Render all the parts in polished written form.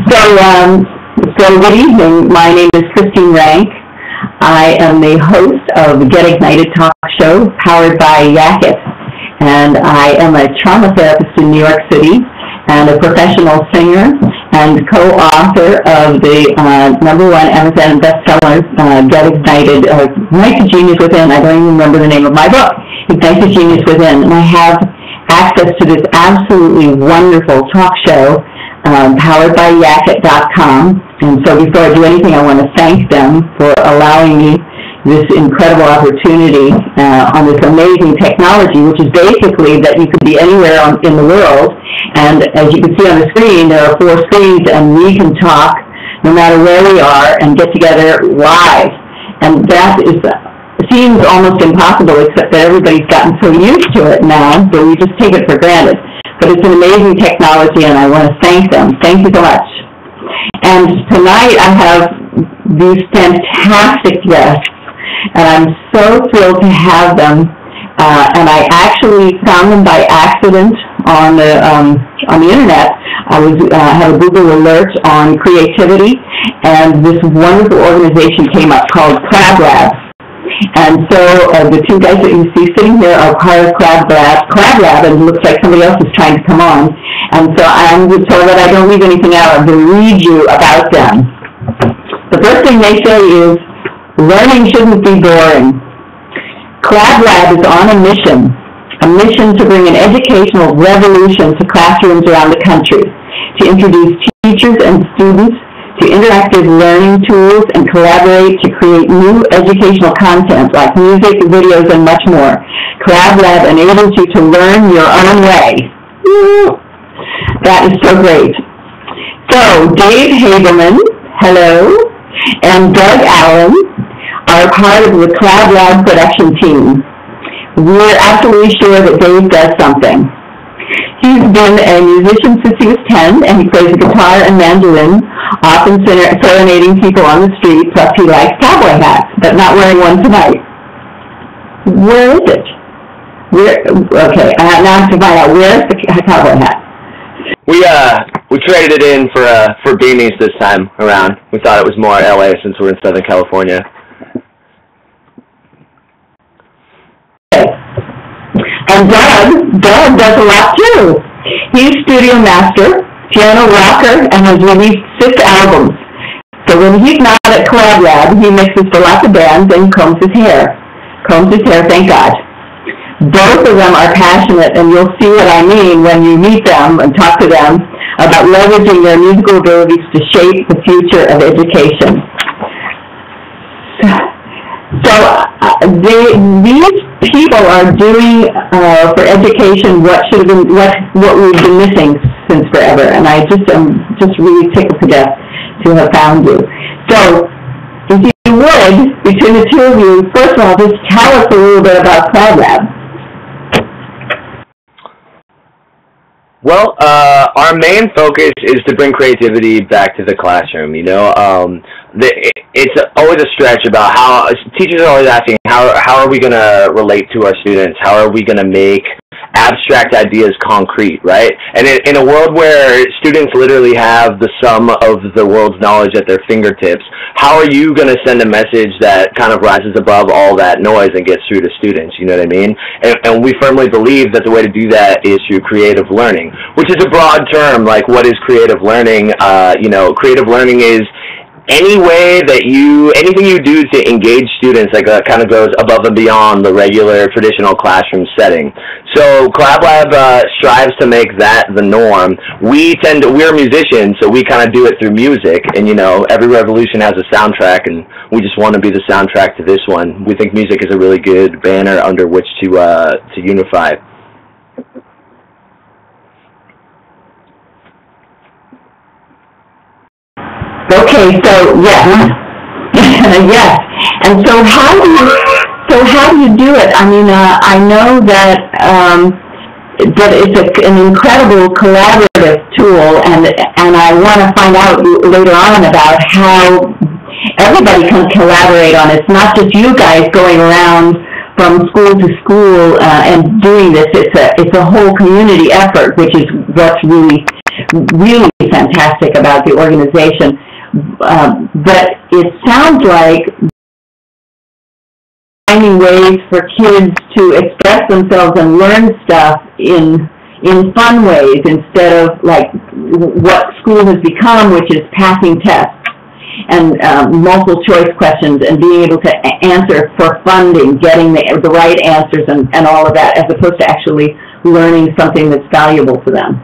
So good evening. My name is Christine Ranck. I am the host of the Get Ignited talk show powered by Yakit. And I am a trauma therapist in New York City and a professional singer and co-author of the #1 Amazon bestseller, Get Ignited, Ignite the Genius Within. I don't even remember the name of my book, Ignite the Genius Within. And I have access to this absolutely wonderful talk show powered by Yakit.com. And so before I do anything, I want to thank them for allowing me this incredible opportunity on this amazing technology, which is basically that you could be anywhere in the world. And as you can see on the screen, there are 4 screens, and we can talk no matter where we are and get together live. And that seems almost impossible, except that everybody's gotten so used to it now that we just take it for granted. But it's an amazing technology, and I want to thank them. Thank you so much. And tonight I have these fantastic guests, and I'm so thrilled to have them. And I actually found them by accident on the internet. I had a Google alert on creativity, and this wonderful organization came up called KlabLab. And so the 2 guys that you see sitting here are part of KlabLab, and it looks like somebody else is trying to come on. And so so that I don't leave anything out, I'm going to read you about them. The first thing they say is, learning shouldn't be boring. KlabLab is on a mission to bring an educational revolution to classrooms around the country, to introduce teachers and students to interactive learning tools and collaborate to create new educational content like music, videos, and much more. KlabLab enables you to learn your own way. That is so great. So Dave Haberman, hello, and Doug Allen are part of the KlabLab production team. We're absolutely sure that Dave does something. He's been a musician since he was 10, and he plays the guitar and mandolin, often serenading people on the street, plus he likes cowboy hats, but not wearing one tonight. Where is it? Okay, now I have to find out, where's the cowboy hat? We traded it in for beanies this time around. We thought it was more LA since we're in Southern California. And Doug does a lot too. He's studio master, piano rocker, and has released 6 albums. So when he's not at KlabLab, he mixes for lots of bands and combs his hair. Thank God. Both of them are passionate, and you'll see what I mean when you meet them and talk to them about leveraging their musical abilities to shape the future of education. So these people are doing for education what we've been missing since forever, and I just really tickled to death to have found you. So if you would, between the 2 of you, first of all, just tell us a little bit about KlabLab. Well, our main focus is to bring creativity back to the classroom. You know, it's always a stretch about how teachers are always asking, how are we going to relate to our students? How are we going to make abstract ideas concrete, right? And in a world where students literally have the sum of the world's knowledge at their fingertips, how are you going to send a message that kind of rises above all that noise and gets through to students? You know what I mean? And we firmly believe that the way to do that is through creative learning, which is a broad term. Like, what is creative learning? Creative learning is anything you do to engage students that kind of goes above and beyond the regular traditional classroom setting. So KlabLab strives to make that the norm. We're musicians, so we kind of do it through music, and every revolution has a soundtrack, and we just want to be the soundtrack to this one. We think music is a really good banner under which to unify. Okay, so yes, yes. And so how do you do it? I mean, I know that it's an incredible collaborative tool, and I want to find out later on about how everybody can collaborate on it. It's not just you guys going around from school to school and doing this. It's a whole community effort, which is what's really really fantastic about the organization. But it sounds like finding ways for kids to express themselves and learn stuff in fun ways instead of like what school has become, which is passing tests and multiple choice questions and being able to answer for funding, getting the right answers and all of that, as opposed to actually learning something that's valuable to them.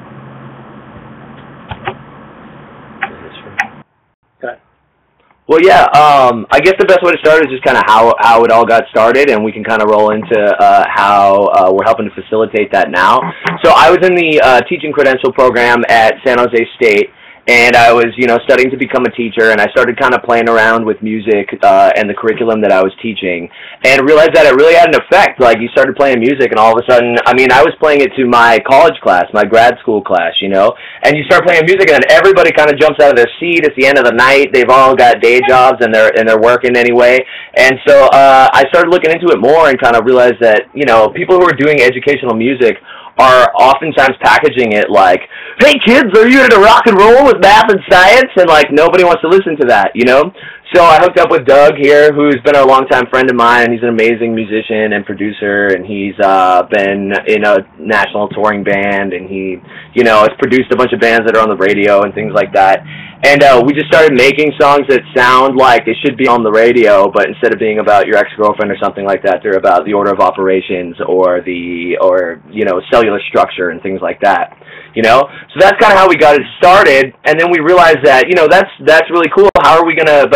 Well, yeah, I guess the best way to start is just kind of how it all got started, and we can kind of roll into how we're helping to facilitate that now. So I was in the teaching credential program at San Jose State, and I was, studying to become a teacher, and I started kind of playing around with music and the curriculum that I was teaching, and realized that it really had an effect. Like, you started playing music, and all of a sudden, I was playing it to my college class, my grad school class, and you start playing music, and then everybody kind of jumps out of their seat. It's the end of the night. They've all got day jobs, and they're working anyway, and so I started looking into it more and kind of realized that, people who are doing educational music are oftentimes packaging it like, hey kids, are you into rock and roll with math and science? And like, nobody wants to listen to that, So I hooked up with Doug here, who's been a longtime friend of mine. He's an amazing musician and producer, and he's been in a national touring band, and he, has produced a bunch of bands that are on the radio and things like that. And we just started making songs that sound like they should be on the radio, but instead of being about your ex-girlfriend or something like that, they're about the order of operations or cellular structure and things like that. So that's kind of how we got it started, and then we realized that, that's really cool. How are we going to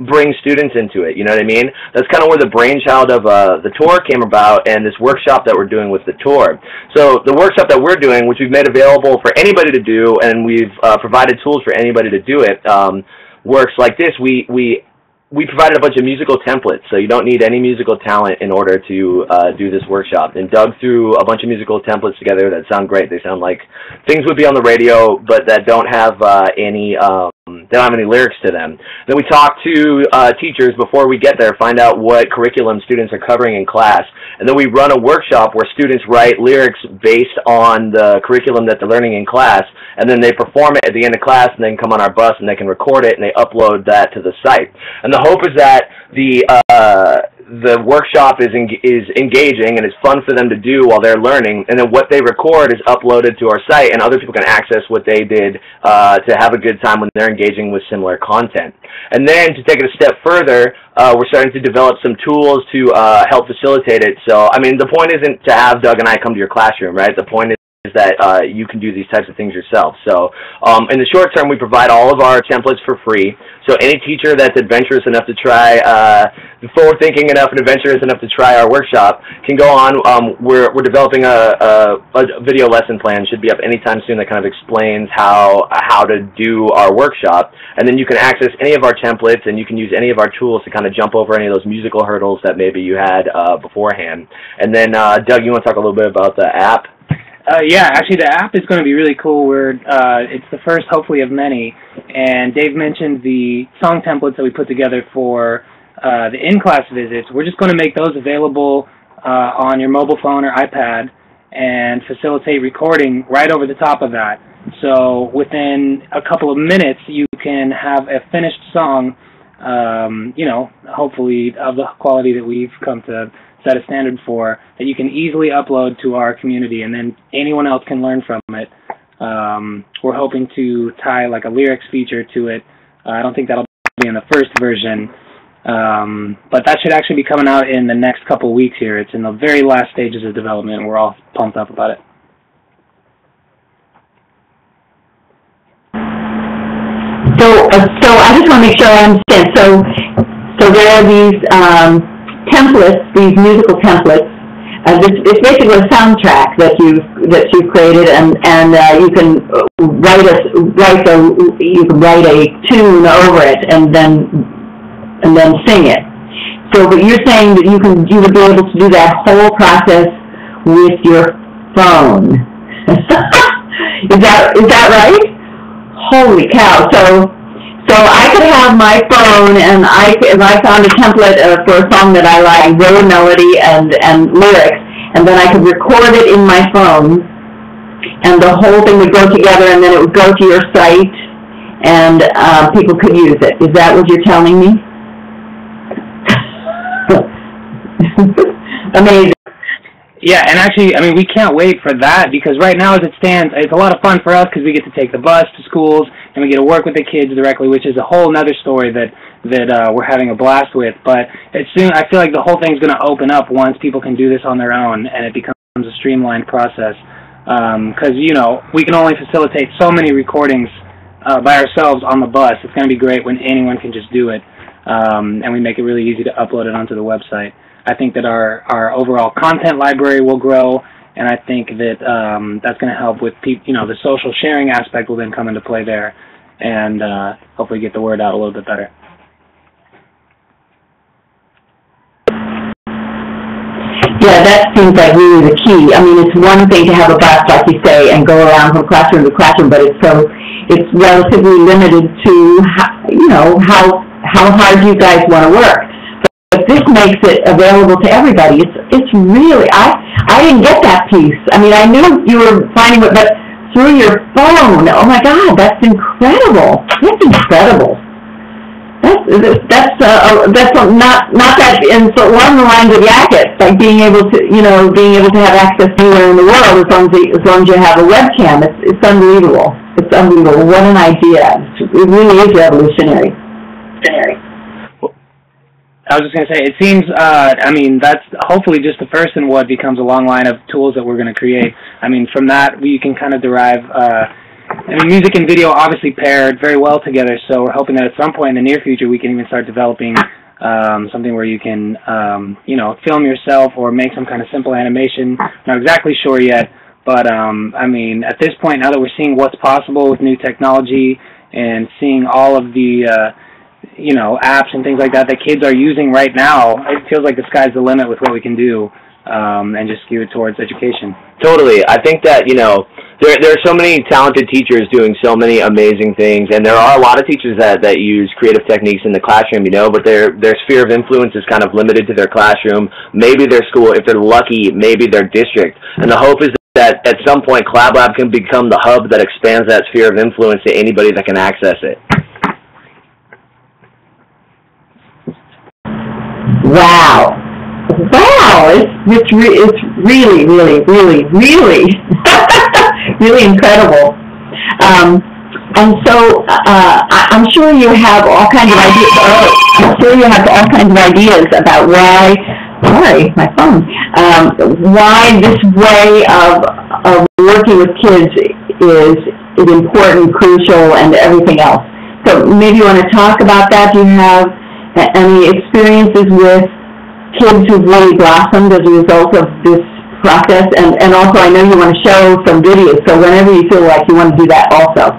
bring students into it? You know what I mean? That's kind of where the brainchild of the tour came about, and this workshop that we're doing with the tour. So the workshop that we're doing, which we've made available for anybody to do, and we've provided tools for anybody to do it, works like this. We provided a bunch of musical templates, so you don't need any musical talent in order to do this workshop. And Doug threw a bunch of musical templates together that sound great. They sound like things would be on the radio, but that don't have any lyrics to them. Then we talk to teachers before we get there, find out what curriculum students are covering in class, and then we run a workshop where students write lyrics based on the curriculum that they're learning in class, and then they perform it at the end of class, and then come on our bus, and they can record it, and they upload that to the site. And the hope is that the workshop is engaging and it's fun for them to do while they're learning, and then what they record is uploaded to our site, and other people can access what they did to have a good time when they're engaging with similar content. And then to take it a step further, we're starting to develop some tools to help facilitate it. So, the point isn't to have Doug and I come to your classroom, right? The point is that you can do these types of things yourself. So in the short term, we provide all of our templates for free. So any teacher that's adventurous enough to try, forward-thinking enough and adventurous enough to try our workshop can go on. We're developing a video lesson plan, should be up anytime soon, that kind of explains how to do our workshop. And then you can access any of our templates, and you can use any of our tools to kind of jump over any of those musical hurdles that maybe you had beforehand. And then, Doug, you want to talk a little bit about the app? Yeah, actually the app is going to be really cool. It's the first, hopefully, of many. And Dave mentioned the song templates that we put together for the in-class visits. We're just going to make those available on your mobile phone or iPad and facilitate recording right over the top of that. So within a couple of minutes, you can have a finished song, hopefully of the quality that we've come to set a standard for, that you can easily upload to our community, and then anyone else can learn from it. We're hoping to tie like a lyrics feature to it. I don't think that'll be in the first version, but that should actually be coming out in the next couple weeks here. It's in the very last stages of development, and we're all pumped up about it. So I just want to make sure I understand. So there are these templates, these musical templates. It's basically a soundtrack that you've created, and you can write a tune over it and then sing it. So, but you're saying that you would be able to do that whole process with your phone. Is that right? Holy cow! So I could have my phone, and if I found a template for a song that I like, wrote a melody and lyrics, and then I could record it in my phone, and the whole thing would go together, and then it would go to your site, and people could use it. Is that what you're telling me? Amazing. Yeah, and actually, I mean, we can't wait for that, because right now, as it stands, it's a lot of fun for us because we get to take the bus to schools and we get to work with the kids directly, which is a whole other story that we're having a blast with. But I feel like the whole thing's going to open up once people can do this on their own and it becomes a streamlined process. Because, you know, we can only facilitate so many recordings by ourselves on the bus. It's going to be great when anyone can just do it, and we make it really easy to upload it onto the website. I think that our overall content library will grow, and I think that that's going to help with the social sharing aspect will then come into play there, and hopefully get the word out a little bit better. Yeah, that seems like really the key. I mean, it's one thing to have a bus, like you say, and go around from classroom to classroom, but it's relatively limited to how hard you guys want to work. But this makes it available to everybody. It's really, I didn't get that piece. I mean, I knew you were finding it, but through your phone, oh my God, that's incredible. That's incredible. That's not that along the lines of Yakets, like being able to have access anywhere in the world as long as you have a webcam. It's unbelievable. It's unbelievable. What an idea. It really is revolutionary. I was just going to say, it seems, I mean, that's hopefully just the first in what becomes a long line of tools that we're going to create. I mean, from that, you can kind of derive, I mean, music and video obviously paired very well together, so we're hoping that at some point in the near future we can even start developing something where you can, film yourself or make some kind of simple animation. Not exactly sure yet, but, I mean, at this point, now that we're seeing what's possible with new technology and seeing all of the apps and things like that kids are using right now, it feels like the sky's the limit with what we can do, and just skew it towards education. Totally. I think that, there are so many talented teachers doing so many amazing things, and there are a lot of teachers that use creative techniques in the classroom, but their sphere of influence is kind of limited to their classroom, maybe their school, if they're lucky, maybe their district. And the hope is that at some point KlabLab can become the hub that expands that sphere of influence to anybody that can access it. Wow. It's really, really, really, really, really incredible. And so I'm sure you have all kinds of ideas. About why. Sorry, my phone. Why this way of working with kids is important, crucial, and everything else. So maybe you want to talk about that. Do you have any experiences with kids who've really blossomed as a result of this process? And also, I know you want to show some videos, so whenever you feel like you want to do that also.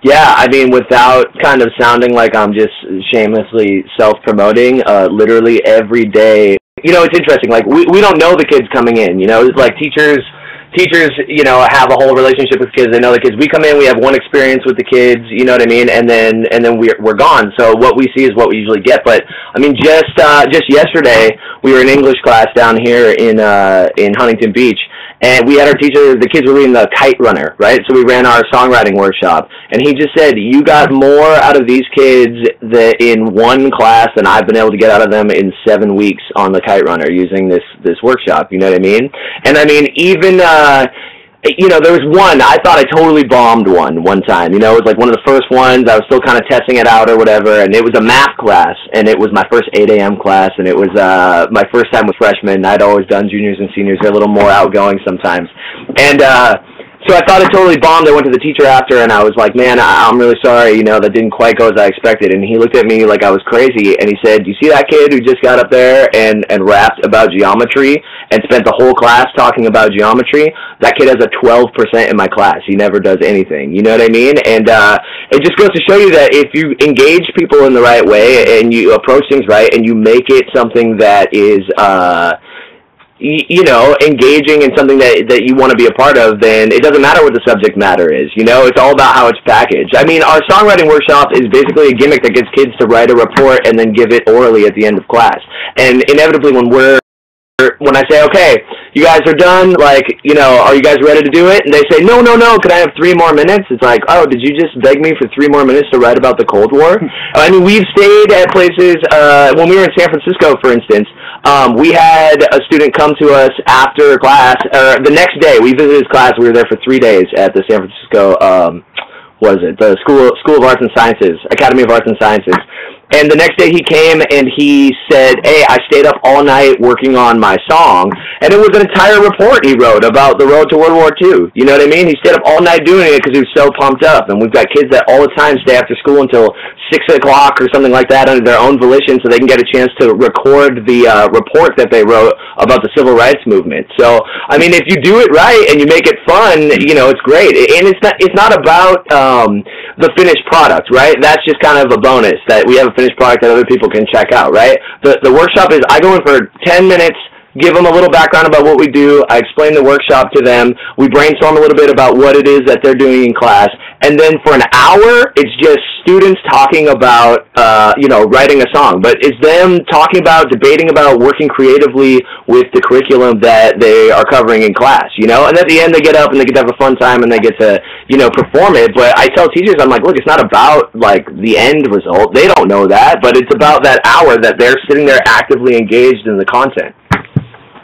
Yeah, I mean, without kind of sounding like I'm just shamelessly self-promoting, literally every day, it's interesting, like, we don't know the kids coming in, it's like teachers, have a whole relationship with kids. They know the kids. We come in, we have one experience with the kids, you know what I mean, and then we're gone. So what we see is what we usually get. But I mean, just yesterday, we were in English class down here in Huntington Beach, and we had our teacher. The kids were reading The Kite Runner, right? So we ran our songwriting workshop, and he just said, "You got more out of these kids in one class than I've been able to get out of them in 7 weeks on The Kite Runner using this workshop." You know what I mean? And I mean, even there was one, I thought I totally bombed one time. It was like one of the first ones. I was still kind of testing it out or whatever, and it was a math class, and it was my first 8 a.m. class, and it was my first time with freshmen. I'd always done juniors and seniors. They're a little more outgoing sometimes. And so I thought I totally bombed. I went to the teacher after, and I was like, "Man, I'm really sorry, that didn't quite go as I expected." And he looked at me like I was crazy, and he said, "You see that kid who just got up there and rapped about geometry and spent the whole class talking about geometry? That kid has a 12% in my class. He never does anything." You know what I mean? And it just goes to show you that if you engage people in the right way and you approach things right and you make it something that is engaging in something that you want to be a part of, then it doesn't matter what the subject matter is. It's all about how it's packaged. I mean, our songwriting workshop is basically a gimmick that gets kids to write a report and then give it orally at the end of class. And inevitably when I say, okay, you guys are done, like, you know, are you guys ready to do it? And they say, no, can I have 3 more minutes? It's like, oh, did you just beg me for 3 more minutes to write about the Cold War? I mean, we've stayed at places, when we were in San Francisco, for instance, we had a student come to us after class, the next day, we visited his class, we were there for 3 days at the San Francisco, the School of Arts and Sciences, Academy of Arts and Sciences. And the next day he came and he said, hey, I stayed up all night working on my song. And it was an entire report he wrote about the road to World War II. You know what I mean? He stayed up all night doing it because he was so pumped up. And we've got kids that all the time stay after school until 6 o'clock or something like that under their own volition so they can get a chance to record the report that they wrote about the Civil Rights Movement. So, I mean, if you do it right and you make it fun, you know, it's great. And it's not about the finished product, right? That's just kind of a bonus that we have a finished product that other people can check out, right? The workshop is I go in for 10 minutes, give them a little background about what we do. I explain the workshop to them. We brainstorm a little bit about what it is that they're doing in class. And then for an hour, it's just students talking about, you know, writing a song. But it's them talking about, debating about, working creatively with the curriculum that they are covering in class, you know? And at the end, they get up and they get to have a fun time and they get to, you know, perform it. But I tell teachers, I'm like, look, it's not about, like, the end result. They don't know that. But it's about that hour that they're sitting there actively engaged in the content.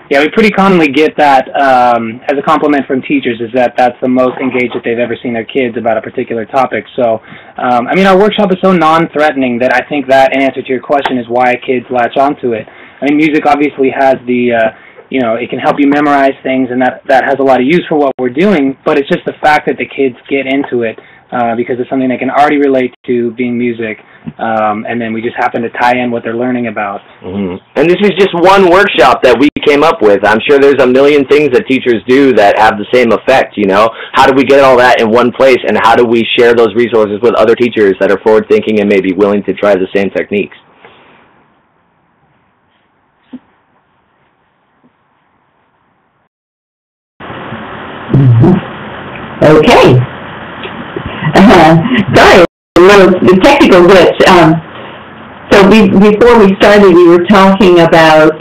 Yeah, we pretty commonly get that as a compliment from teachers, is that that's the most engaged that they've ever seen their kids about a particular topic. So, I mean, our workshop is so non-threatening that I think that, in answer to your question, is why kids latch onto it. I mean, music obviously has the, you know, it can help you memorize things, and that has a lot of use for what we're doing, but it's just the fact that the kids get into it because it's something they can already relate to, being music, and then we just happen to tie in what they're learning about. Mm-hmm. And this is just one workshop that we came up with. I'm sure there's a million things that teachers do that have the same effect, you know? How do we get all that in one place, and how do we share those resources with other teachers that are forward-thinking and maybe willing to try the same techniques? Okay. Sorry, a little technical glitch. So before we started, we were talking about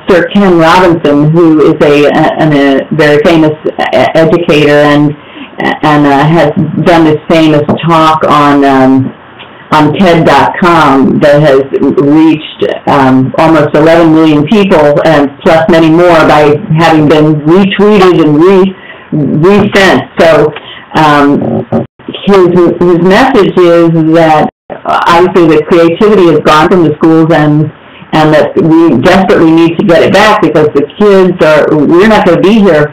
Sir Ken Robinson, who is a very famous educator and has done this famous talk on TED.com that has reached almost 11 million people, plus many more by having been retweeted and resent. So his message is that obviously the creativity has gone from the schools and that we desperately need to get it back because the kids we're not going to be here,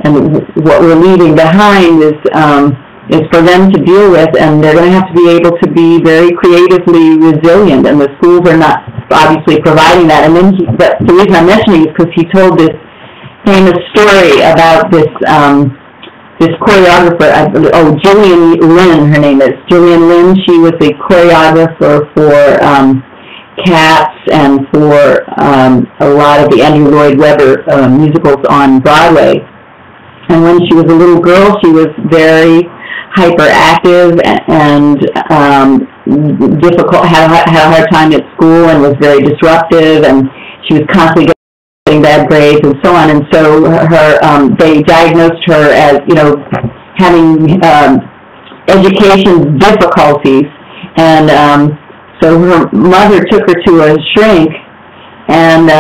and what we're leaving behind is for them to deal with, and they're going to have to be able to be very creatively resilient, and the schools are not obviously providing that. And then the reason I'm mentioning is because he told this famous story about this choreographer, Gillian Lynn, her name is. Gillian Lynn, she was a choreographer for Cats and for a lot of the Andrew Lloyd Webber musicals on Broadway. And when she was a little girl, she was very hyperactive and difficult, had a hard time at school and was very disruptive, and she was constantly getting bad grades and so on. And so they diagnosed her as, you know, having education difficulties. And so her mother took her to a shrink, and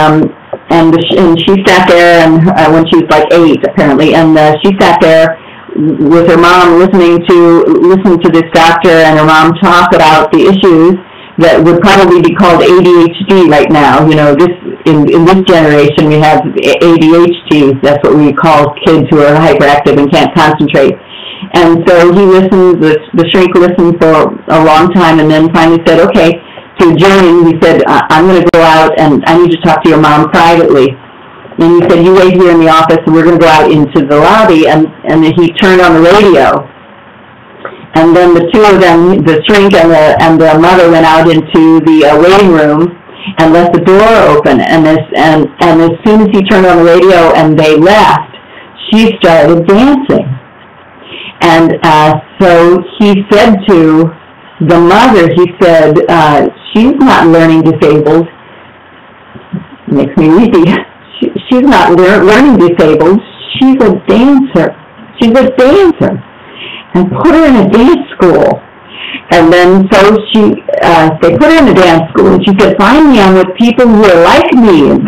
she sat there, and when she was like 8 apparently, and she sat there with her mom listening to this doctor and her mom talk about the issues that would probably be called ADHD right now. You know, in this generation we have ADHD. That's what we call kids who are hyperactive and can't concentrate. And so he listened, the shrink listened for a long time, and then finally said, okay, to Jillian, he said, I'm going to go out and I need to talk to your mom privately. And he said, you wait here in the office and we're going to go out into the lobby. And he turned on the radio. And then the two of them, the shrink and the mother, went out into the waiting room and left the door open. And as soon as he turned on the radio and they left, she started dancing. And so he said to the mother, he said, she's not learning disabled. Makes me weepy. she's not learning disabled. She's a dancer. She's a dancer. And put her in a dance school. And then so they put her in a dance school, and she said, finally I'm with people who are like me.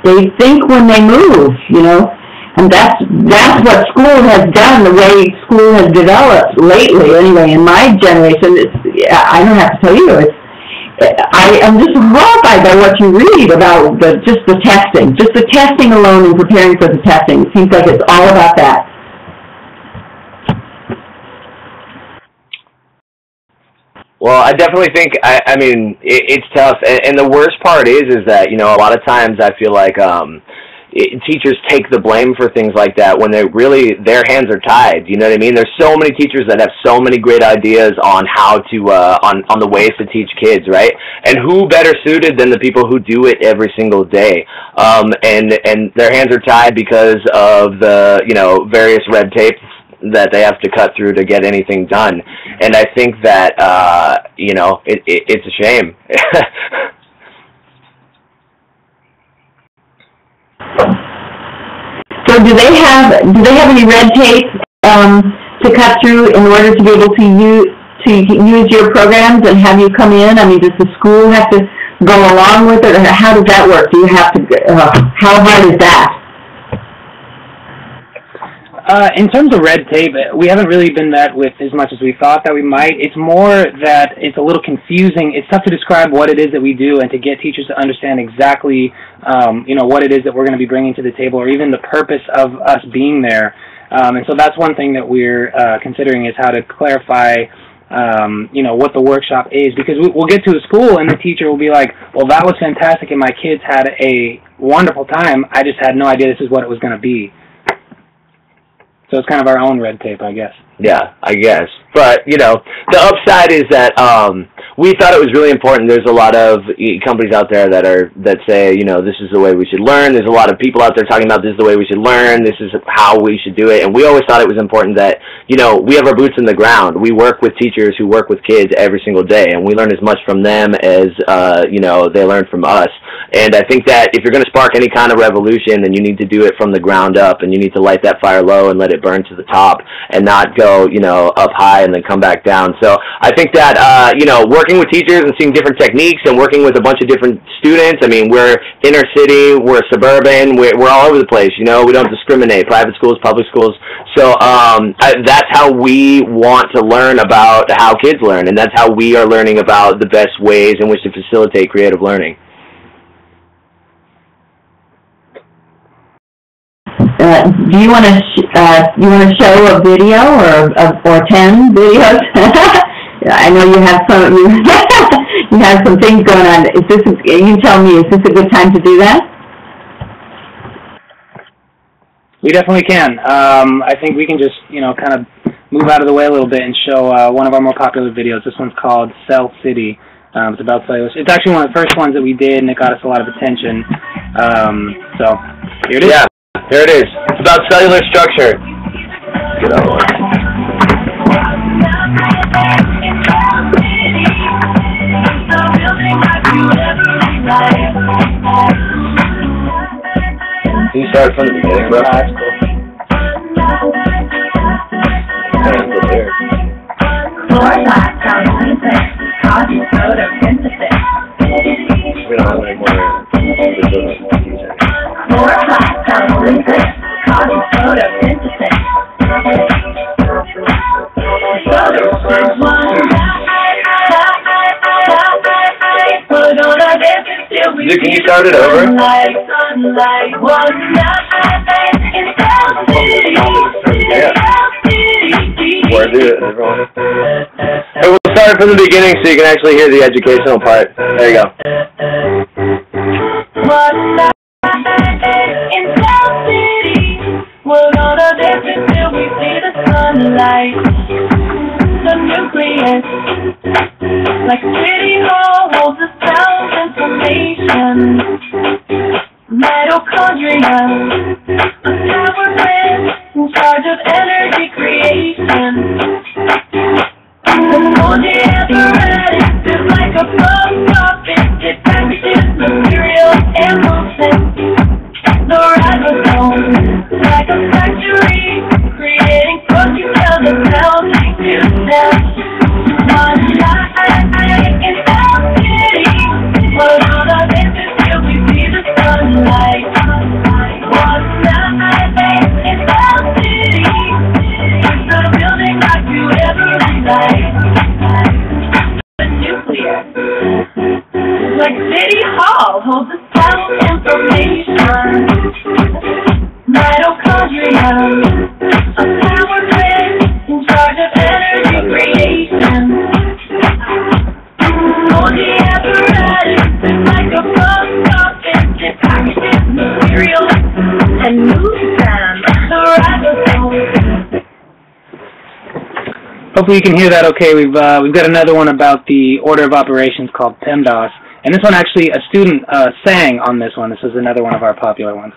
They think when they move, you know. And that's what school has done, the way school has developed lately. Anyway, in my generation, I don't have to tell you, I am just horrified by what you read about just the testing alone and preparing for the testing. It seems like it's all about that. Well, I definitely think, I mean, it's tough, and the worst part is that, you know, a lot of times I feel like teachers take the blame for things like that when their hands are tied, you know what I mean? There's so many teachers that have so many great ideas on how to, on the ways to teach kids, right? And who better suited than the people who do it every single day? And their hands are tied because of the, you know, various red tapes that they have to cut through to get anything done. And I think that, you know, it's a shame. So do they have any red tape to cut through in order to be able to use your programs and have you come in? I mean, does the school have to go along with it, or how does that work? Do you have to? How hard is that? In terms of red tape, we haven't really been met with as much as we thought that we might. It's more that it's a little confusing. It's tough to describe what it is that we do and to get teachers to understand exactly, you know, what it is that we're going to be bringing to the table, or even the purpose of us being there. And so that's one thing that we're considering, is how to clarify, you know, what the workshop is, because we'll get to a school and the teacher will be like, well, that was fantastic and my kids had a wonderful time. I just had no idea this is what it was going to be. So it's kind of our own red tape, I guess. Yeah, I guess. But, you know, the upside is that we thought it was really important. There's a lot of companies out there that say, you know, this is the way we should learn. There's a lot of people out there talking about this is the way we should learn. This is how we should do it. And we always thought it was important that, you know, we have our boots in the ground. We work with teachers who work with kids every single day, and we learn as much from them as, you know, they learn from us. And I think that if you're going to spark any kind of revolution, then you need to do it from the ground up, and you need to light that fire low and let it burn to the top and not go, you know, up high and then come back down. So I think that, you know, working with teachers and seeing different techniques and working with a bunch of different students, I mean, we're inner city, we're suburban, we're all over the place, you know, we don't discriminate, private schools, public schools. So that's how we want to learn about how kids learn, and that's how we are learning about the best ways in which to facilitate creative learning. Do you want to show a video or 10 videos? I know you have some you have some things going on. You tell me, is this a good time to do that? We definitely can. I think we can just, you know, kind of move out of the way a little bit and show one of our more popular videos. This one's called Cell City. It's about cellular. It's actually one of the first ones that we did, and it got us a lot of attention. So here it is. Yeah. Here it is. It's about cellular structure. Get on one. Can you start from the beginning, bro? That's cool. We don't have any more. Dude, can you start it over? Yeah. Where do it, everyone? Hey, we'll start from the beginning so you can actually hear the educational part. There you go. We're gonna dance until we see the sunlight. The nucleus, like a city hall, holds 1,000 formations. Mitochondria, a power plant in charge of energy creation. The Golgi apparatus is like a post office. It packages material and movement. Like City Hall holds the cell information. Mitochondria, a power grid in charge of energy creation. All the apparatus and microscopic packages material and moves them the ribosomes. Hopefully you can hear that okay. We've got another one about the order of operations called PEMDAS. And this one actually, a student sang on this one. This is another one of our popular ones.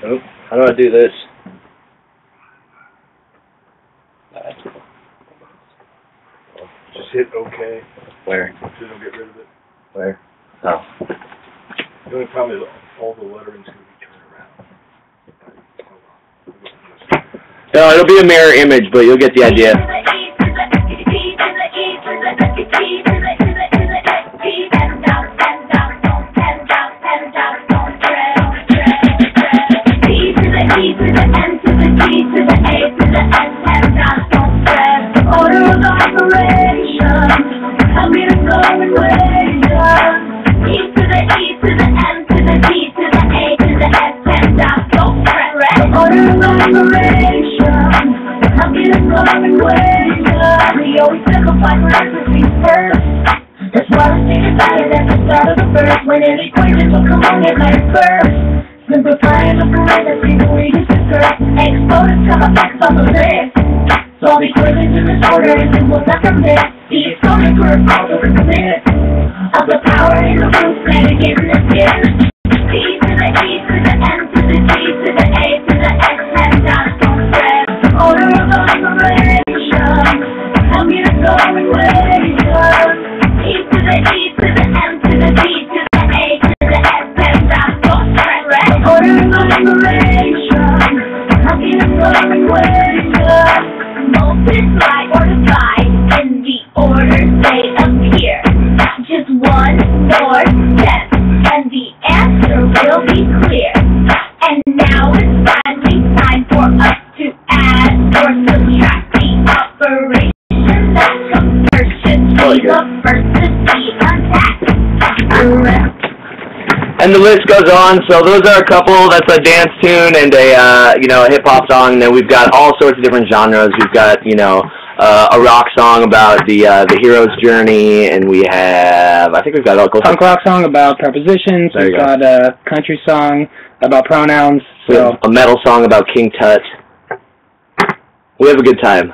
Oh, how do I do this? Just hit OK. Where? So you don't get rid of it. Where? Oh. The only problem is all the lettering's going to be turned around. No, it'll be a mirror image, but you'll get the idea. Order of operation, help me to go and E to the E to the M to the D to the A to the S, PEMDAS, don't fret. Order of operation, help me to go and we always simplify parentheses first. That's why we say it better at the start of the verse. When an equation will come on at letter first. Simplifying the parentheses, we use the curve. Exponents come up next on the list. Solve equations in this order and symbols that permit the exponent curve also permits of the power in the root and again this is P to the E to the M to the D to the A to the X, PEMDAS, don't fret. Order of operation, help me to go and E to the E to the M to the D to the A to the S, PEMDAS, don't fret. Order of operation, help me to go and multiply or divide in the order they appear. Just one more step and the answer will be clear. And now it's finally time for us to add or subtract the operation that comes first. Should be the first to be unpacked. And the list goes on. So those are a couple. That's a dance tune and a hip hop song. And then we've got all sorts of different genres. We've got a rock song about the hero's journey, and we have we've got a punk rock song about prepositions. We've got a country song about pronouns. We have a metal song about King Tut. We have a good time.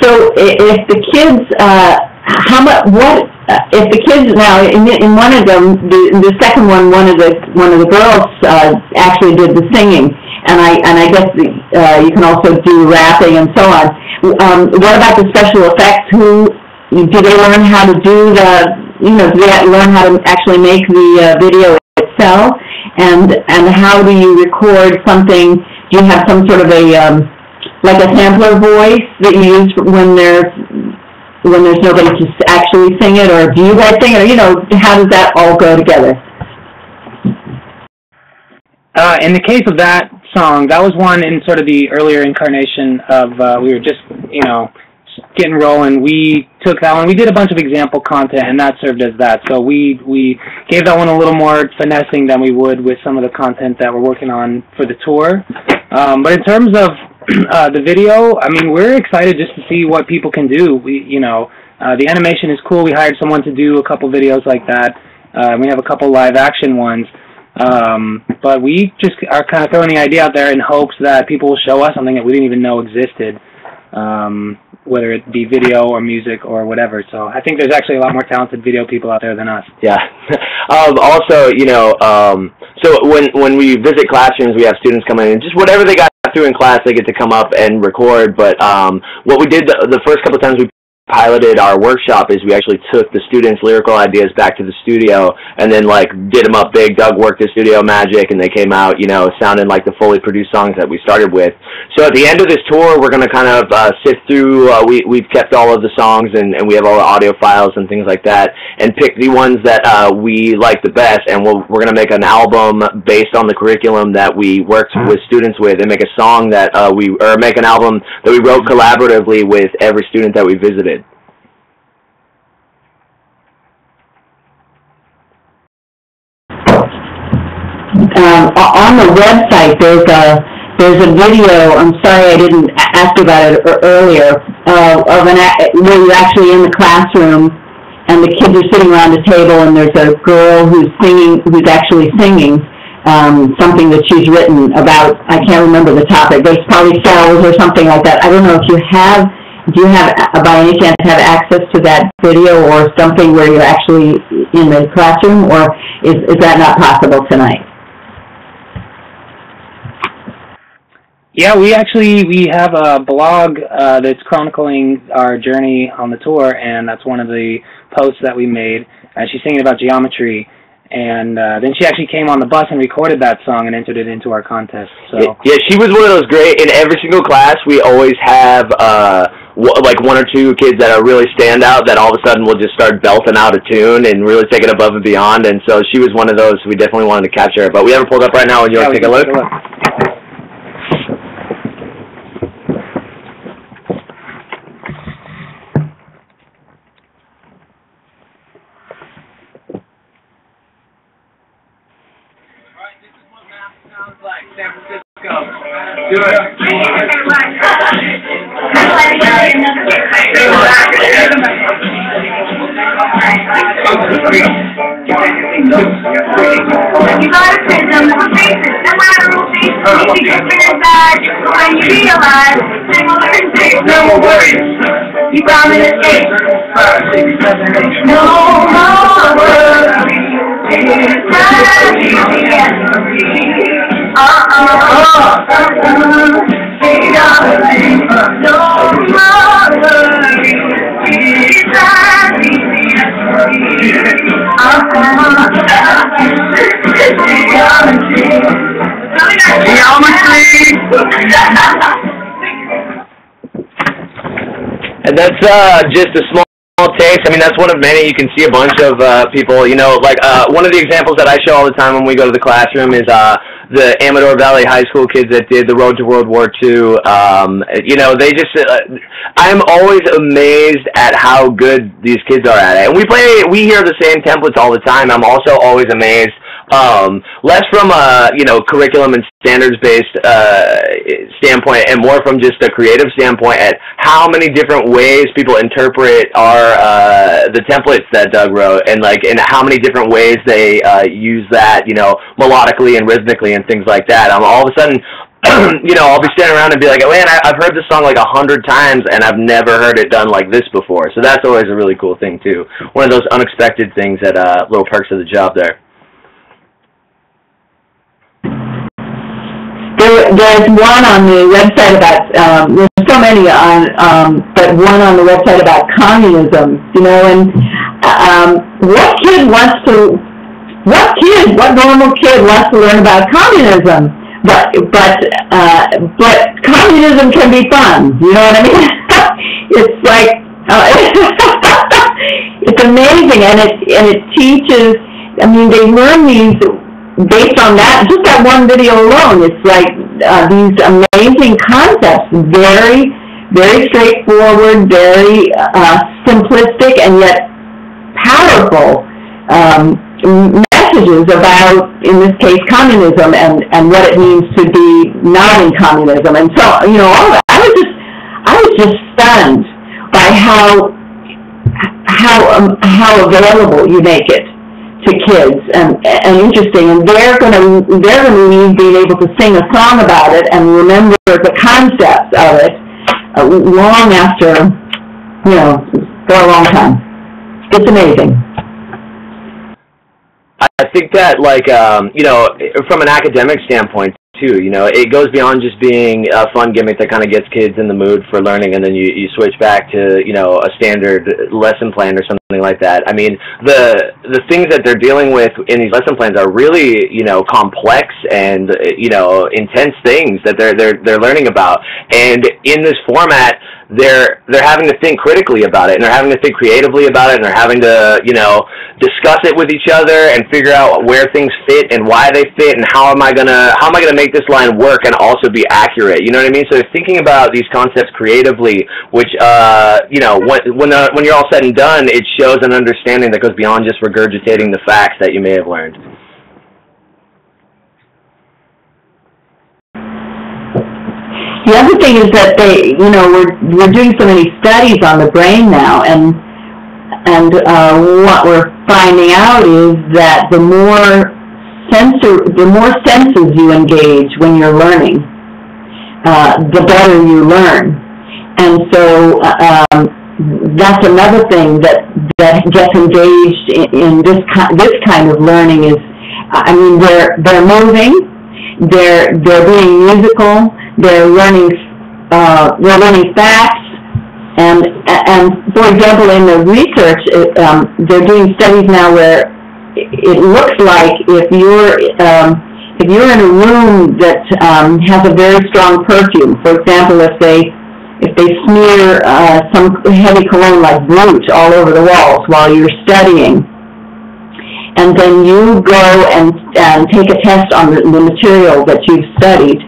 So if the kids, if the kids now in one of them, the second one, one of the girls actually did the singing, and I guess you can also do rapping and so on. What about the special effects? Do they learn how to do do they learn how to actually make the video itself? And how do you record something? Do you have some sort of like a sampler voice that you use when there's nobody to actually sing it, or do you guys sing it, or how does that all go together? In the case of that song, that was one in sort of the earlier incarnation of we were just getting rolling. We took that one, we did a bunch of example content, and that served as that. So we gave that one a little more finessing than we would with some of the content that we're working on for the tour. But in terms of the video, I mean, we're excited just to see what people can do. The animation is cool. We hired someone to do a couple videos like that. We have a couple live action ones. But we just are kind of throwing the idea out there in hopes that people will show us something that we didn't even know existed, whether it be video or music or whatever. So I think there's actually a lot more talented video people out there than us. Yeah. Also, so when we visit classrooms, we have students come in and just whatever they got through in class, they get to come up and record. But what we did the first couple of times we piloted our workshop is we actually took the students' lyrical ideas back to the studio and then like did them up big. Doug worked the studio magic, and they came out, you know, sounding like the fully produced songs that we started with. So at the end of this tour, we're going to kind of sift through. We've kept all of the songs, and we have all the audio files and things like that, and pick the ones that we like the best. And we're going to make an album based on the curriculum that we worked with students with, and make a song that make an album that we wrote collaboratively with every student that we visited. On the website, there's a video. I'm sorry I didn't ask about it earlier. Where you're actually in the classroom, and the kids are sitting around a table, and there's a girl who's actually singing something that she's written about. I can't remember the topic, but it's probably cells or something like that. I don't know if you have. Do you have, by any chance, have access to that video or something where you're actually in the classroom, or is that not possible tonight? Yeah, we have a blog that's chronicling our journey on the tour, and that's one of the posts that we made. She's singing about geometry, and then she actually came on the bus and recorded that song and entered it into our contest. So yeah, she was one of those great. In every single class, we always have like one or two kids that are really stand out that all of a sudden will just start belting out a tune and really take it above and beyond. And so she was one of those. We definitely wanted to capture her, but we have her pulled up right now. Would you like to take a look? San Francisco. Do it. You gotta say them with faces, no matter who faces, you can get inside when you realize no more worries. You found an escape. No more worries. And that's just a small taste. I mean, that's one of many. You can see a bunch of people, you know, like one of the examples that I show all the time when we go to the classroom is the Amador Valley High School kids that did the Road to World War II. You know, they just, I'm always amazed at how good these kids are at it. And we hear the same templates all the time. I'm also always amazed, less from a, you know, curriculum and standards-based standpoint, and more from just a creative standpoint at how many different ways people interpret the templates that Doug wrote, and how many different ways they use that, you know, melodically and rhythmically and things like that. All of a sudden, you know, I'll be standing around and be like, man, I've heard this song like 100 times, and I've never heard it done like this before. So that's always a really cool thing, too. One of those unexpected things that little perks of the job there. There's one on the website about, there's so many on, but one on the website about communism, you know, and what normal kid wants to learn about communism? But communism can be fun, you know what I mean? It's like, it's amazing, and it teaches, I mean, they learn these based on that, just that one video alone. It's like these amazing concepts, very, very straightforward, very simplistic, and yet powerful messages about, in this case, communism and what it means to be not in communism. And so, you know, all that. I was just stunned by how available you make it to kids and interesting, and they're going to leave being able to sing a song about it and remember the concepts of it long after, you know, for a long time. It's amazing. I think that, like, you know, from an academic standpoint too. You know, it goes beyond just being a fun gimmick that kind of gets kids in the mood for learning, and then you switch back to, you know, a standard lesson plan or something like that. I mean, the things that they're dealing with in these lesson plans are really, you know, complex and, you know, intense things that they're learning about. And in this format, they're having to think critically about it, and they're having to think creatively about it, and they're having to, you know, discuss it with each other and figure out where things fit and why they fit, and how am I gonna make this line work and also be accurate. You know what I mean? So they're thinking about these concepts creatively, which you know, when you're all said and done, it shows an understanding that goes beyond just regurgitating the facts that you may have learned. The other thing is that they, you know, we're doing so many studies on the brain now, and what we're finding out is that the more senses you engage when you're learning, the better you learn. And so that's another thing that gets engaged in this kind of learning is, I mean, they're moving, they're being musical. They're learning facts, and for example, in the research, they're doing studies now where it looks like if you're in a room that has a very strong perfume, for example, if they smear some heavy cologne like Brut all over the walls while you're studying, and then you go and take a test on the material that you've studied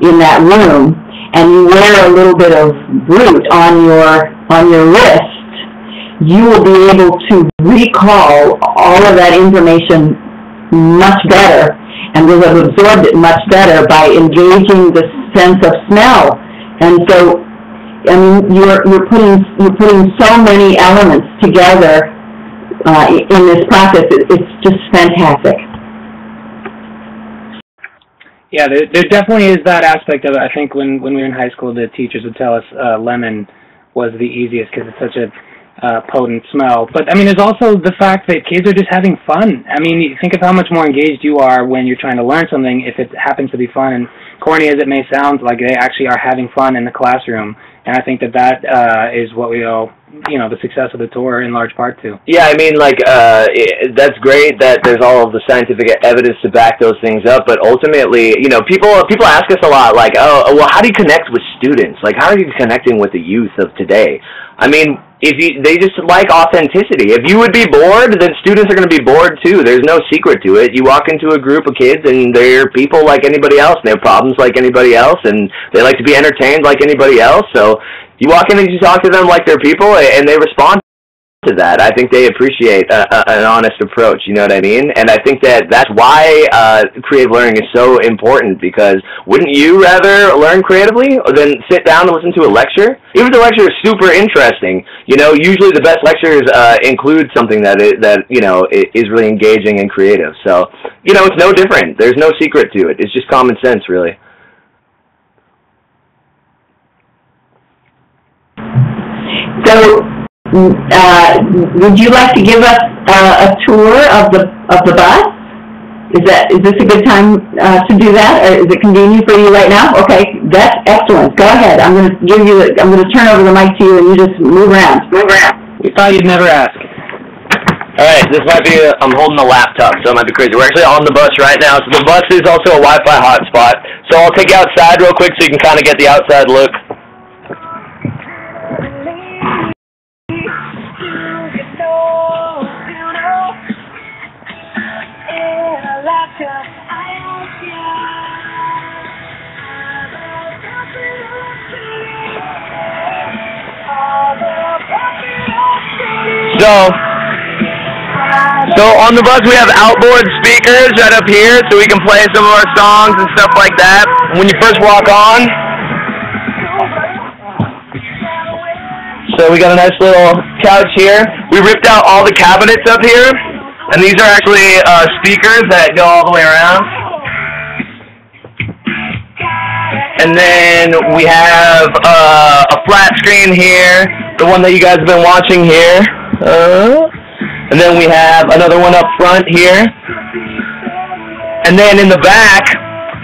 in that room, and you wear a little bit of Brut on your wrist, you will be able to recall all of that information much better, and will have absorbed it much better by engaging the sense of smell. And so, I mean, you're putting so many elements together in this process. It's just fantastic. Yeah, there definitely is that aspect of it. I think when we were in high school, the teachers would tell us lemon was the easiest because it's such a potent smell. But, I mean, there's also the fact that kids are just having fun. I mean, think of how much more engaged you are when you're trying to learn something if it happens to be fun. And corny as it may sound, like they actually are having fun in the classroom. And I think that is what we owe, you know, the success of the tour in large part to. Yeah, I mean, like, that's great that there's all of the scientific evidence to back those things up, but ultimately, you know, people ask us a lot, like, oh, well, how do you connect with students? Like, how are you connecting with the youth of today? I mean, they just like authenticity. If you would be bored, then students are going to be bored too. There's no secret to it. You walk into a group of kids, and they're people like anybody else, and they have problems like anybody else, and they like to be entertained like anybody else. So you walk in and you talk to them like they're people, and they respond to that. I think they appreciate an honest approach, you know what I mean? And I think that's why creative learning is so important, because wouldn't you rather learn creatively than sit down and listen to a lecture? Even if the lecture is super interesting, you know, usually the best lectures include something that you know, is really engaging and creative. So, you know, it's no different. There's no secret to it. It's just common sense, really. So, would you like to give us a tour of the bus? Is this a good time to do that? Or is it convenient for you right now? Okay, that's excellent. Go ahead. I'm going to turn over the mic to you, and you just move around. We thought you'd never ask. All right, this might be I'm holding a laptop, so it might be crazy. We're actually on the bus right now, so the bus is also a Wi-Fi hotspot. So I'll take you outside real quick so you can kind of get the outside look. So on the bus we have outboard speakers right up here, so we can play some of our songs and stuff like that when you first walk on. So we got a nice little couch here. We ripped out all the cabinets up here, and these are actually speakers that go all the way around. And then we have a flat screen here, the one that you guys have been watching here. And then we have another one up front here. And then in the back,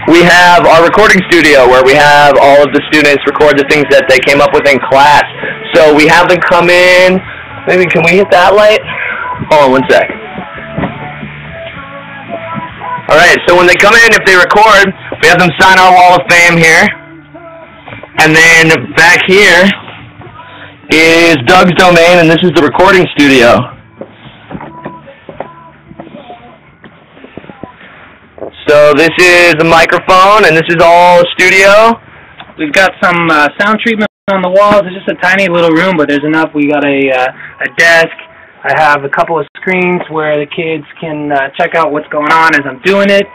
we have our recording studio where we have all of the students record the things that they came up with in class. So we have them come in. Maybe can we hit that light? Hold on one sec. All right, so when they come in, if they record, we have them sign our wall of fame here. And then back here is Doug's domain, and this is the recording studio. So this is the microphone, and this is all studio. We've got some sound treatment on the walls. It's just a tiny little room, but there's enough. We got a desk. I have a couple of screens where the kids can check out what's going on as I'm doing it.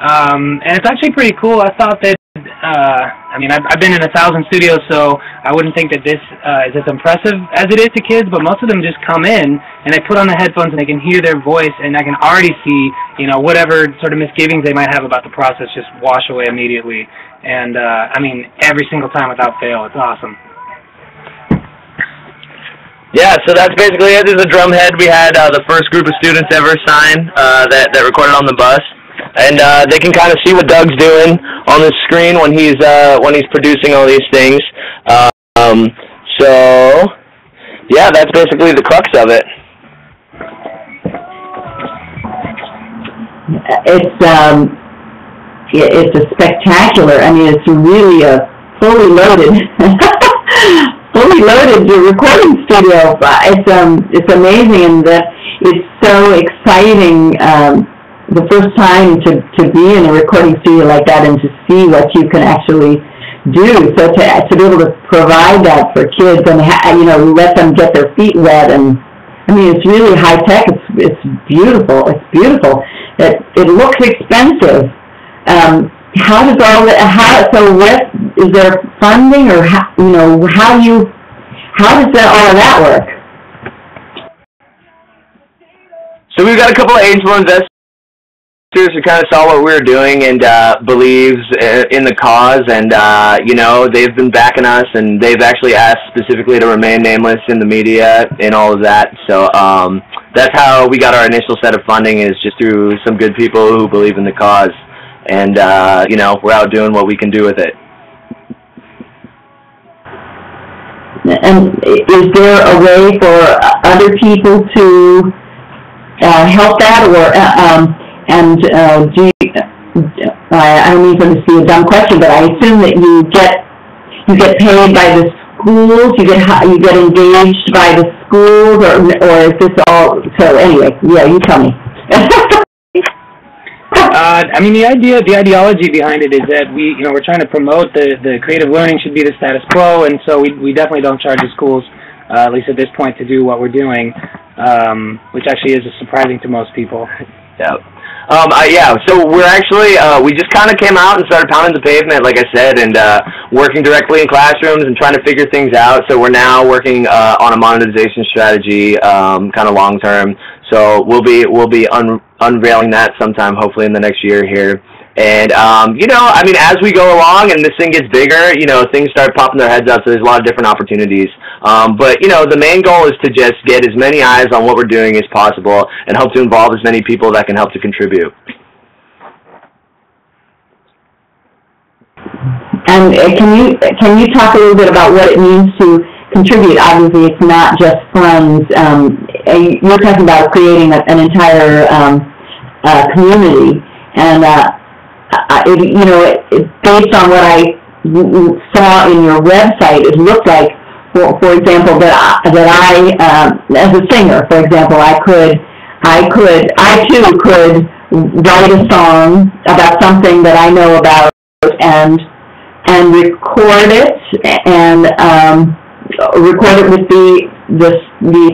And it's actually pretty cool. I thought that, I mean, I've been in 1,000 studios, so I wouldn't think that this is as impressive as it is to kids, but most of them just come in and they put on the headphones and they can hear their voice, and I can already see, you know, whatever sort of misgivings they might have about the process just wash away immediately. And, I mean, every single time without fail. It's awesome. Yeah, so that's basically it. There's a drum head. We had the first group of students ever sign that recorded on the bus. And they can kind of see what Doug's doing on the screen when he's producing all these things. So yeah, that's basically the crux of it. It's a spectacular. I mean, it's really a fully loaded recording studio. It's amazing, and it's so exciting. The first time to be in a recording studio like that and to see what you can actually do. So to be able to provide that for kids and let them get their feet wet, and I mean, it's really high tech. It's beautiful. It's beautiful. It looks expensive. How does all that? What is there funding, or how does all of that work? So we've got a couple of angel investors who kind of saw what we were doing and believes in the cause, and they've been backing us, and they've actually asked specifically to remain nameless in the media and all of that. So that's how we got our initial set of funding, is just through some good people who believe in the cause, and we're out doing what we can do with it. And is there a way for other people to help that, or I don't mean for this to be a dumb question, but I assume that you get paid by the schools, you get engaged by the schools, or is this all? So anyway, yeah, you tell me. I mean, the ideology behind it is that we're trying to promote the creative learning should be the status quo, and so we definitely don't charge the schools, at least at this point, to do what we're doing, which actually is surprising to most people. Yeah. So we're actually, we just kind of came out and started pounding the pavement, like I said, and working directly in classrooms and trying to figure things out. So we're now working on a monetization strategy, kind of long term. So we'll be unveiling that sometime, hopefully in the next year here. And, as we go along and this thing gets bigger, things start popping their heads up, so there's a lot of different opportunities. But the main goal is to just get as many eyes on what we're doing as possible and hope to involve as many people that can help to contribute. And can you talk a little bit about what it means to contribute? Obviously, it's not just funds. You're talking about creating an entire community, and based on what I saw in your website, it looked like, for example, that I as a singer, for example, I too could write a song about something that I know about and record it and record it with the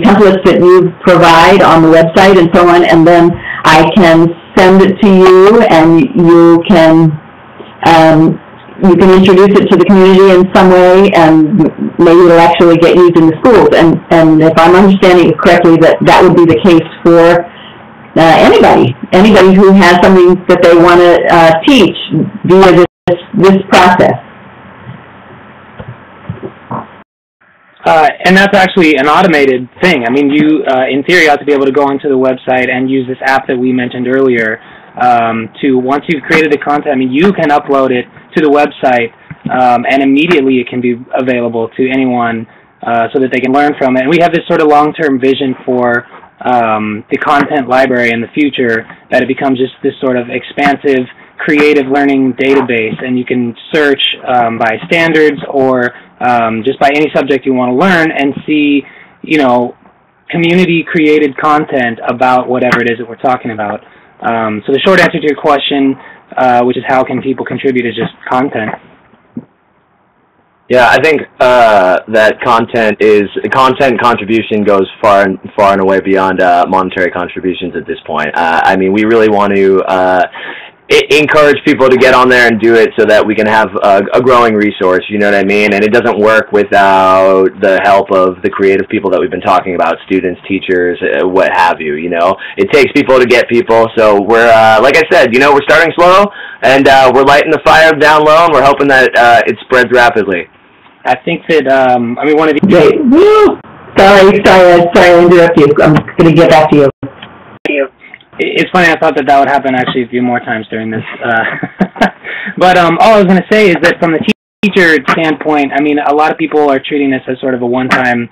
templates that you provide on the website and so on, and then I can send it to you, and you can introduce it to the community in some way, and maybe it'll actually get used in the schools. And if I'm understanding it correctly, that would be the case for anybody who has something that they want to teach via this process. And that's actually an automated thing. I mean, you, in theory, ought to be able to go onto the website and use this app that we mentioned earlier. to once you've created the content, I mean, you can upload it to the website, and immediately it can be available to anyone so that they can learn from it. And we have this sort of long-term vision for the content library in the future, that it becomes just this sort of expansive, creative learning database, and you can search by standards or just by any subject you want to learn and see, you know, community-created content about whatever it is that we're talking about. So the short answer to your question, which is how can people contribute, is just content. Yeah, I think that content contribution goes far and away beyond monetary contributions at this point. I mean, we really want to encourage people to get on there and do it so that we can have a growing resource, you know what I mean? And it doesn't work without the help of the creative people that we've been talking about, students, teachers, what have you, you know? It takes people to get people, so we're, like I said, you know, we're starting slow, and we're lighting the fire down low, and we're hoping that it spreads rapidly. I think that, I mean, one of the... Great. Woo! Sorry, I interrupted you. I'm going to get back to you. It's funny, I thought that would happen actually a few more times during this. But all I was going to say is that from the teacher standpoint, I mean, a lot of people are treating this as sort of a one-time,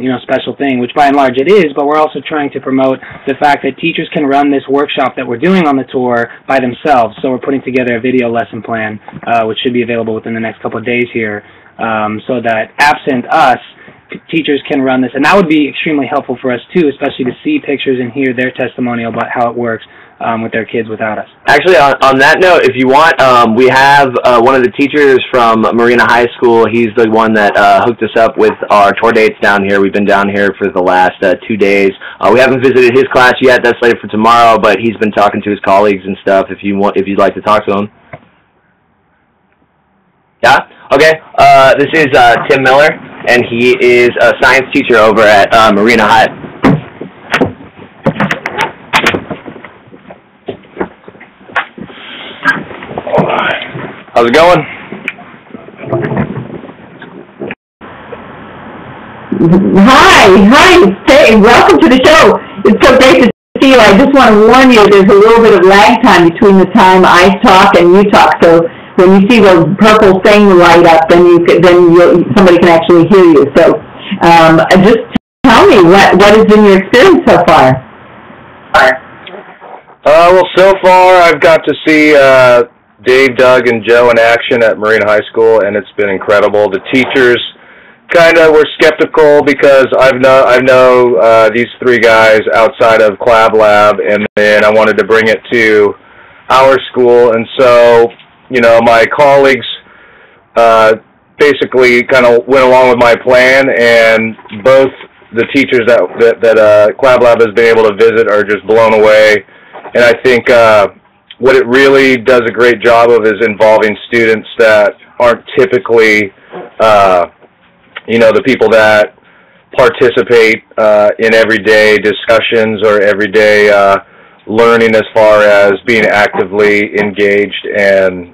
you know, special thing, which by and large it is, but we're also trying to promote the fact that teachers can run this workshop that we're doing on the tour by themselves. So we're putting together a video lesson plan, which should be available within the next couple of days here, so that absent us, teachers can run this, and that would be extremely helpful for us too, especially to see pictures and hear their testimonial about how it works with their kids without us. Actually, on that note, if you want, we have one of the teachers from Marina High School. He's the one that hooked us up with our tour dates down here. We've been down here for the last 2 days. We haven't visited his class yet. That's slated for tomorrow, but he's been talking to his colleagues and stuff. If you'd like to talk to him. Yeah? Okay. This is Tim Miller, and he is a science teacher over at Marina High. How's it going? Hi. Hey, welcome to the show. It's so great to see you. I just want to warn you, there's a little bit of lag time between the time I talk and you talk, so when you see the purple thing light up, then somebody can actually hear you. So just tell me, what has been your experience so far? Well, so far I've got to see Dave, Doug, and Joe in action at Marina High School, and it's been incredible. The teachers kind of were skeptical because I know these 3 guys outside of KlabLab, and then I wanted to bring it to our school, and so, you know, my colleagues basically kind of went along with my plan, and both the teachers that KlabLab has been able to visit are just blown away. And I think what it really does a great job of is involving students that aren't typically, you know, the people that participate in everyday discussions or everyday learning as far as being actively engaged and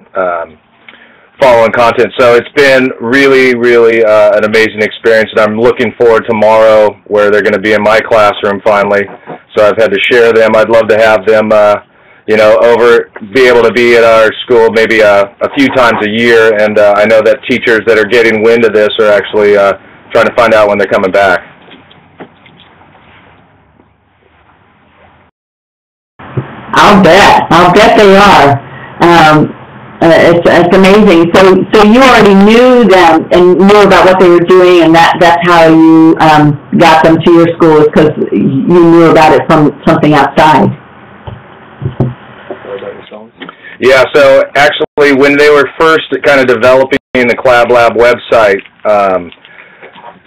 following content. So it's been really, really an amazing experience, and I'm looking forward to tomorrow where they're going to be in my classroom finally. So I've had to share them. I'd love to have them, you know, be able to be at our school maybe a few times a year, and I know that teachers that are getting wind of this are actually trying to find out when they're coming back. I'll bet they are. It's amazing. So you already knew them and knew about what they were doing, and that's how you got them to your school, because you knew about it from something outside. Yeah, so actually when they were first kind of developing the KlabLab website,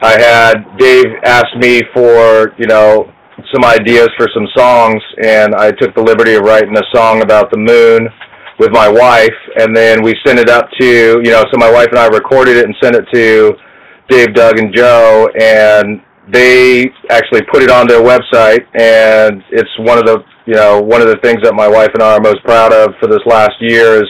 I had Dave ask me for, you know, some ideas for some songs, and I took the liberty of writing a song about the moon with my wife, and then we sent it up to, you know, so my wife and I recorded it and sent it to Dave, Doug, and Joe, and they actually put it on their website, and it's one of the things that my wife and I are most proud of for this last year is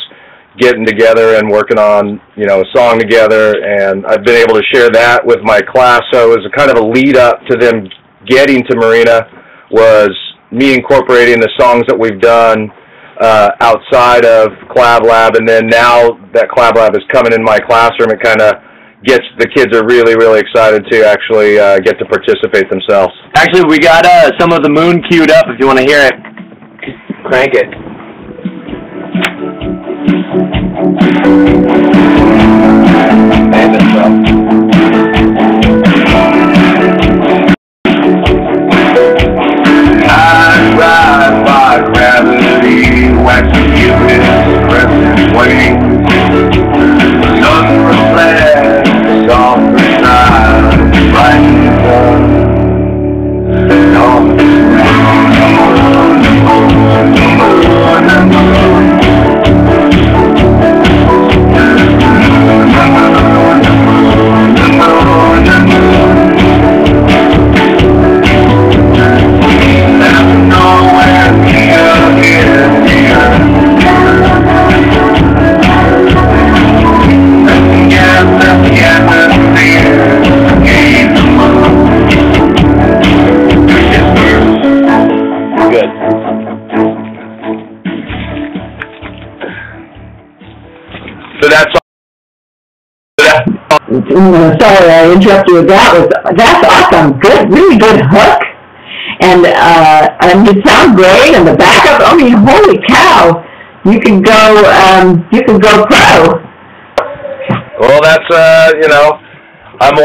getting together and working on, you know, a song together, and I've been able to share that with my class. So it was a kind of a lead up to them getting to Marina, was me incorporating the songs that we've done outside of KlabLab, and then now that KlabLab is coming in my classroom, it kind of gets the kids are really, really excited to actually get to participate themselves. Actually, we got some of the moon queued up if you want to hear it. Crank it. And it's I ride by gravity, waxing Cupid's crescent wings. Sun reflects soft side, brightens Sorry, I interrupted you. That's awesome. Good, really good hook, and you sound great. And the backup. I mean, holy cow! You can go pro. Well, that's I'm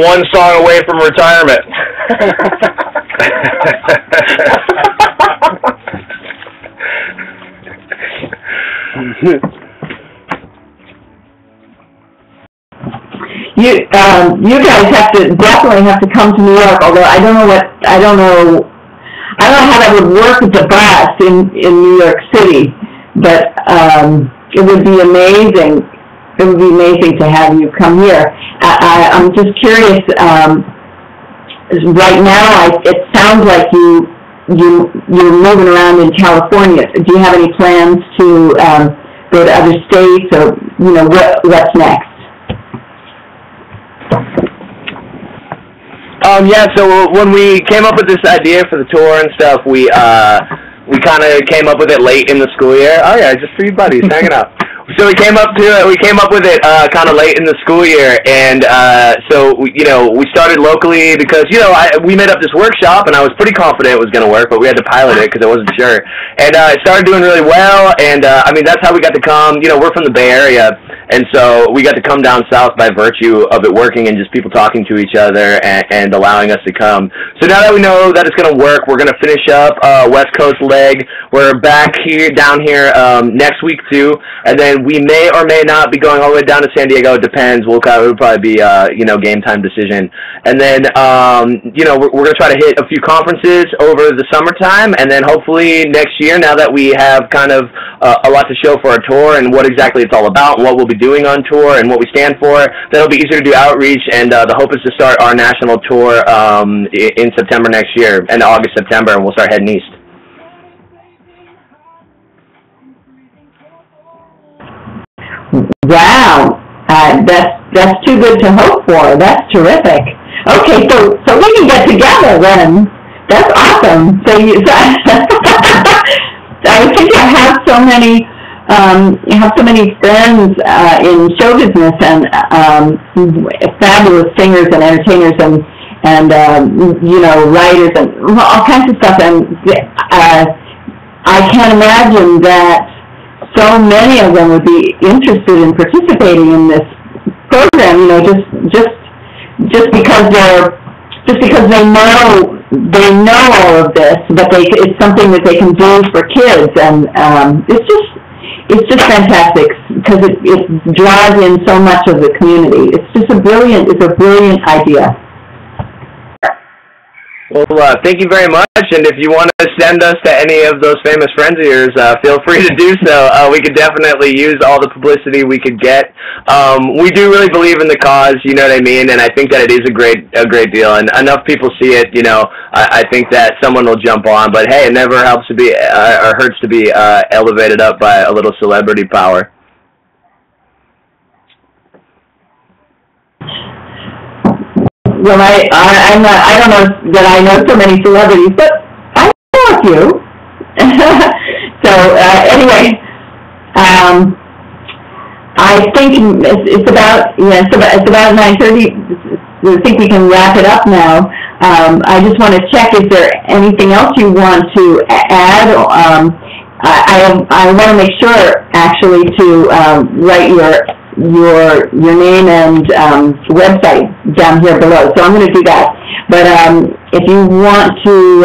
one song away from retirement. You guys definitely have to come to New York. Although I don't know how that would work with the brass in New York City, but it would be amazing. It would be amazing to have you come here. I'm just curious. Right now, it sounds like you're moving around in California. Do you have any plans to go to other states, or what's next? Yeah, so when we came up with this idea for the tour and stuff, we kind of came up with it late in the school year. Oh yeah, just 3 buddies hanging out. So we came up with it kind of late in the school year, and so we started locally because we made up this workshop, and I was pretty confident it was going to work, but we had to pilot it because I wasn't sure, and it started doing really well, and I mean that's how we got to come. We're from the Bay Area, and so we got to come down south by virtue of it working and just people talking to each other and allowing us to come. So now that we know that it's going to work, we're going to finish up West Coast leg. We're back down here next week too, and then we may or may not be going all the way down to San Diego. It depends. It'll probably be game time decision, and then we're going to try to hit a few conferences over the summertime, and then hopefully next year, now that we have kind of a lot to show for our tour and what exactly it's all about, and what we'll be doing on tour and what we stand for, that'll be easier to do outreach, and the hope is to start our national tour in September next year, and August, September, and we'll start heading east. Wow, that's too good to hope for. That's terrific. Okay, so we can get together then. That's awesome. So I think I have so many. You have so many friends in show business and fabulous singers and entertainers and writers and all kinds of stuff. And I can't imagine that so many of them would be interested in participating in this program. Just because they know all of this, but it's something that they can do for kids, and it's just fantastic because it draws in so much of the community. It's a brilliant idea. Well, thank you very much, and if you want to send us to any of those famous friends of yours, feel free to do so. We could definitely use all the publicity we could get. We do really believe in the cause, you know what I mean, and I think that it is a great deal, and enough people see it, I think that someone will jump on, but hey, it never hurts to be elevated up by a little celebrity power. Well, I don't know that I know so many celebrities, but I know a few. So anyway, I think it's about 9:30. I think we can wrap it up now. I just want to check, is there anything else you want to add? I want to make sure actually to write your name and website down here below. So I'm going to do that. But if you want to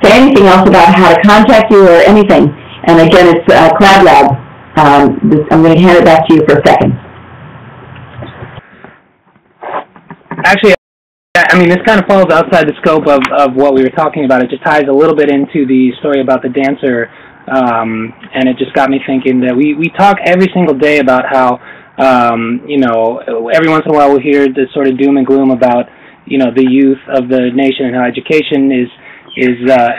say anything else about how to contact you or anything, and again, it's KlabLab. I'm going to hand it back to you for a second. Actually, I mean, this kind of falls outside the scope of what we were talking about. It just ties a little bit into the story about the dancer, and it just got me thinking that we talk every single day about how, you know, every once in a while we'll hear the sort of doom and gloom about, you know, the youth of the nation and how education is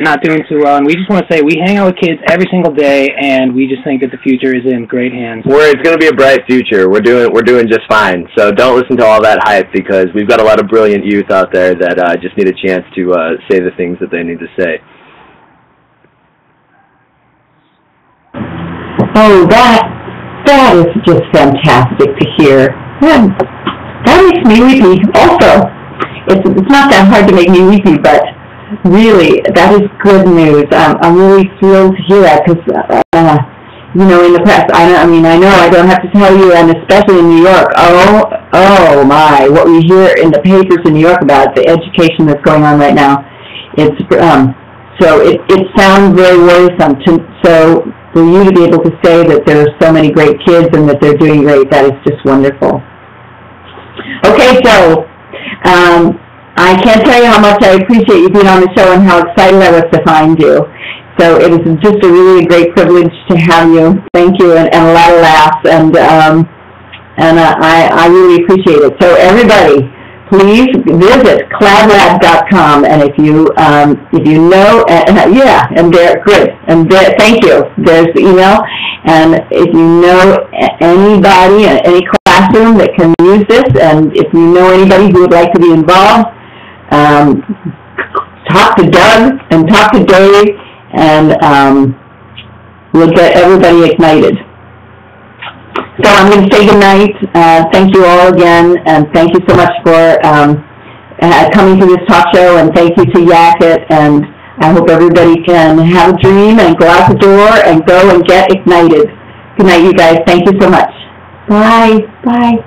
not doing too well, and we just want to say we hang out with kids every single day, and we just think that the future is in great hands. It's going to be a bright future. We're doing just fine. So don't listen to all that hype, because we've got a lot of brilliant youth out there that just need a chance to say the things that they need to say. Oh, that is just fantastic to hear. That makes me weepy. Also, it's not that hard to make me weepy, but really, that is good news. I'm really thrilled to hear that, because, you know, in the press, I know I don't have to tell you, and especially in New York, oh my, what we hear in the papers in New York about the education that's going on right now, it's, so it sounds very worrisome. So for you to be able to say that there are so many great kids and that they're doing great, that is just wonderful. Okay, so, I can't tell you how much I appreciate you being on the show and how excited I was to find you. So it was just a really great privilege to have you. Thank you, and a lot of laughs, and I really appreciate it. So everybody, please visit KlabLab.com, and if you know, and there, good, and there, thank you. There's the email, and if you know anybody, any classroom that can use this, and if you know anybody who would like to be involved, talk to Doug and talk to Dave, and we'll get everybody ignited. So I'm going to say good night. Thank you all again, and thank you so much for coming to this talk show, and thank you to Yakut, and I hope everybody can have a dream and go out the door and go and get ignited. Good night, you guys. Thank you so much. Bye. Bye.